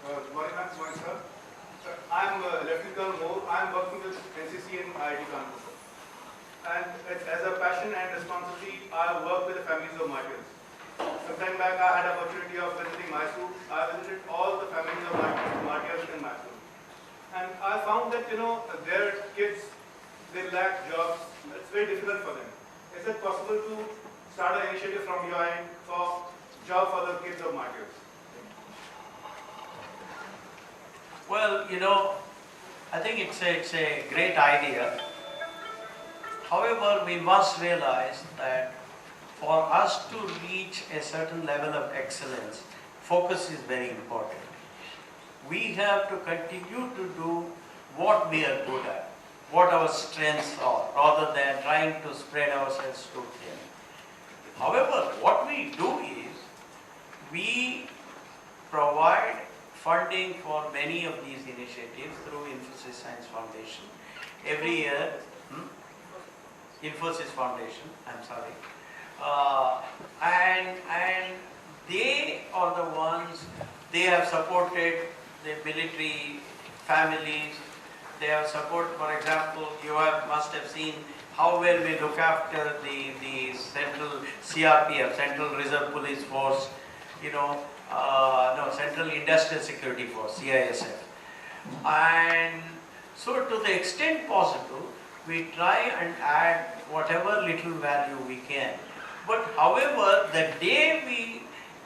Speaker 13: Good morning, sir. I'm Lieutenant Colonel Moore. I'm working with NCC in IIT Kanpur. And as a passion and responsibility, I work with the families of martyrs. Some time back, I had an opportunity of visiting Mysore. I visited all the families of martyrs in Mysore. And I found that, their kids, they lack jobs. It's very difficult for them. Is it possible to start an initiative from your end for job for the kids of martyrs?
Speaker 3: Well, I think it's a great idea. However, we must realize that for us to reach a certain level of excellence, focus is very important. We have to continue to do what we are good at, what our strengths are, rather than trying to spread ourselves too thin. However, what we do is, we provide funding for many of these initiatives through Infosys Science Foundation. Every year, Infosys Foundation, I'm sorry. And they are the ones, they have supported the military families. They have supported, for example, must have seen how well we look after the Central CRPF, Central Reserve Police Force, Central Industrial Security Force, CISF. And so to the extent possible, we try and add whatever little value we can. But however, the day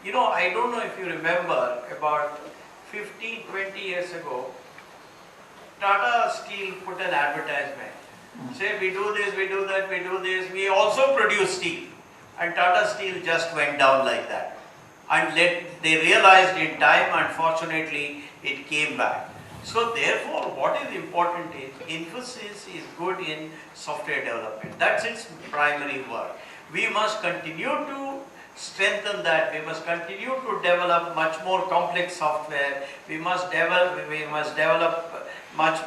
Speaker 3: I don't know if you remember, about 15, 20 years ago, Tata Steel put an advertisement. Say, we do this, we do that, we do this. We also produce steel. And Tata Steel just went down like that. And they realized in time, unfortunately, it came back. So therefore, what is important is, Infosys is good in software development. That's its primary work. We must continue to strengthen that. We must continue to develop much more complex software. We must develop much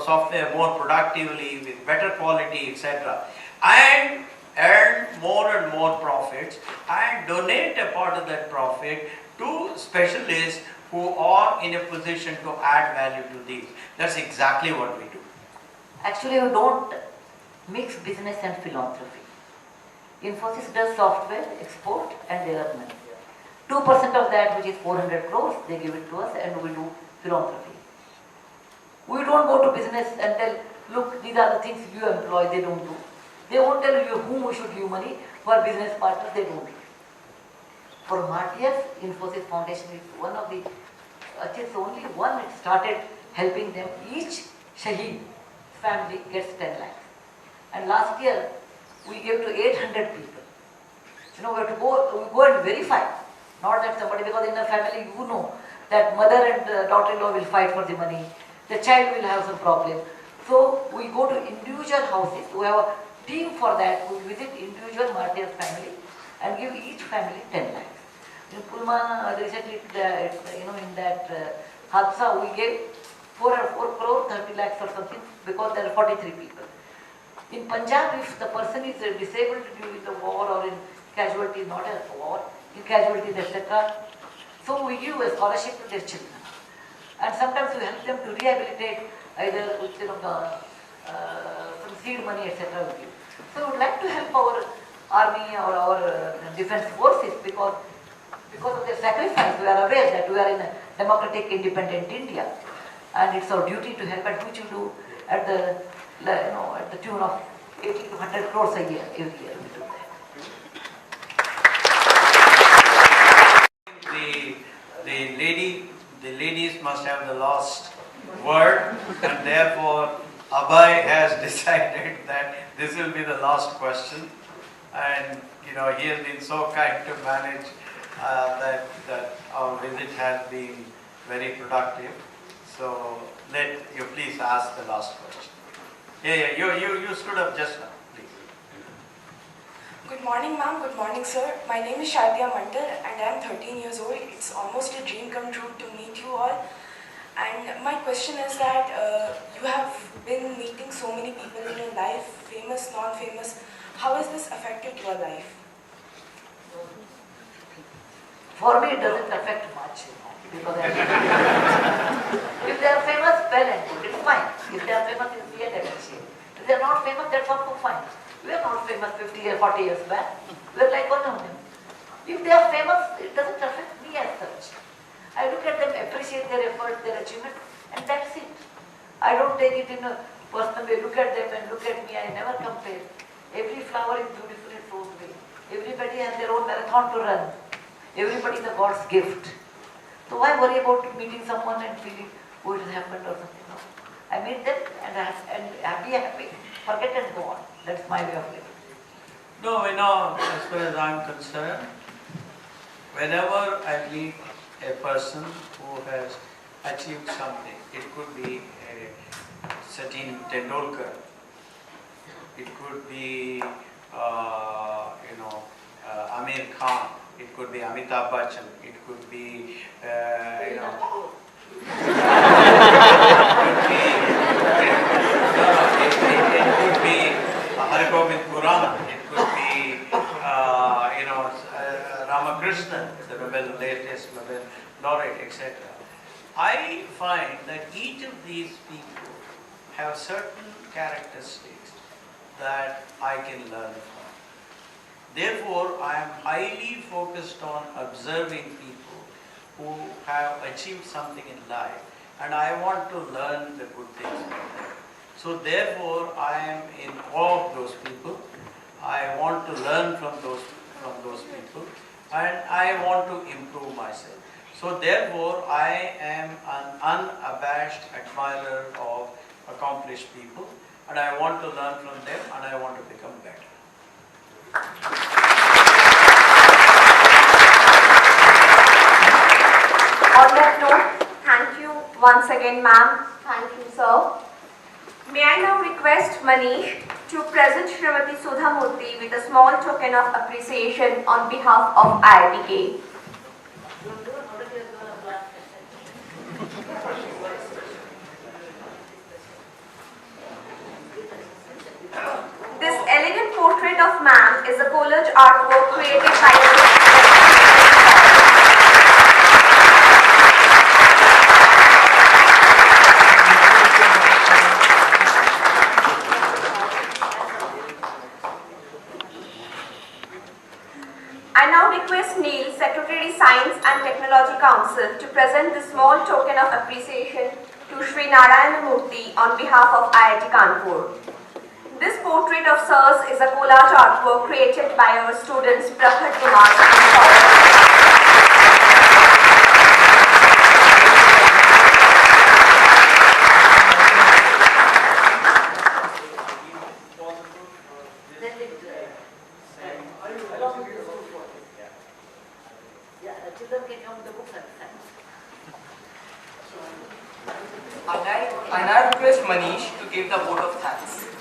Speaker 3: software more productively with better quality, etc. And earn more and more profits and donate a part of that profit to specialists who are in a position to add value to these. That's exactly what we do.
Speaker 4: Actually, you don't mix business and philanthropy. Infosys does software, export, and they earn money. 2% of that, which is 400 crores, they give it to us and we do philanthropy. We don't go to business and tell, look, these are the things you employ, they don't do. They won't tell you whom we should give money. For business partners, they don't. For martyrs, Infosys Foundation is one of the achieves only one, it started helping them. Each Shaheed family gets 10 lakhs. And last year, we gave to 800 people. We have to go and verify. Not that somebody, because in a family you know that mother and daughter-in-law will fight for the money. The child will have some problem. So we go to individual houses. We have a team for that. We visit individual martyrs' family and give each family 10 lakhs. In Pulman, recently, in that Hadsa, we gave 4 crore 30 lakhs or something because there are 43 people. In Punjab, if the person is disabled during the war or in casualty, not a war, in casualties, etc., so we give a scholarship to their children. And sometimes we help them to rehabilitate either with some seed money, etc. we give. So we would like to help our army or our defense forces because of their sacrifice. We are aware that we are in a democratic, independent India, and it's our duty to help, and which we do at the tune of 80 to 100 crores a year, every year we do that.
Speaker 3: The ladies must have the last word, and therefore Abhay has decided that this will be the last question. And he has been so kind to manage that our visit has been very productive. So let you please ask the last question. Yeah, you stood up just now, please.
Speaker 14: Good morning, ma'am. Good morning, sir. My name is Shadya Mandal and I am 13 years old. It's almost a dream come true to meet you all. And my question is that you have been meeting so many people in your life, famous, non-famous. How has this affected your life?
Speaker 4: For me, it doesn't affect much, because if they are famous, well and good, it's fine. If they are famous, it's we appreciate. If they are not famous, that's also fine. We are not famous 50 or 40 years back. We are like one of them. If they are famous, it doesn't affect me as such. I look at them, appreciate their effort, their achievement, and that's it. I don't take it in a personal way. Look at them and look at me. I never compare. Every flower is beautiful in its own way. Everybody has their own marathon to run. Everybody is a God's gift. So why worry about meeting someone and feeling, oh, it has happened or something? No. I meet them and happy, forget and go on. That's my way of living.
Speaker 3: No, as far as I'm concerned, whenever I meet a person who has achieved something, it could be Sachin Tendulkar, it could be Amir Khan, it could be Amitabh Bachchan, it could be it could be Hargobind Khurana, it could be Ramakrishnan, the latest Nobel laureate, etc. I find that each of these people have certain characteristics that I can learn from. Therefore, I am highly focused on observing people who have achieved something in life, and I want to learn the good things from them. So therefore, I am in awe of those people. I want to learn from those people, and I want to improve myself. So therefore, I am an unabashed admirer of accomplished people, and I want to learn from them, and I want to become better.
Speaker 5: On that note, thank you once again, ma'am. Thank you, sir. May I now request Manish to present Srimati Sudha Murthy with a small token of appreciation on behalf of IIT. This elegant portrait of ma'am is a collage artwork created by I now request Neil, Secretary Science and Technology Council, to present this small token of appreciation to Sri Narayana Murthy on behalf of IIT Kanpur. This portrait of sirs is a collage artwork created by our students Prakhar Kumar and Saurabh.
Speaker 4: children can come with the books at the time.
Speaker 1: I now request Manish to give the vote of thanks.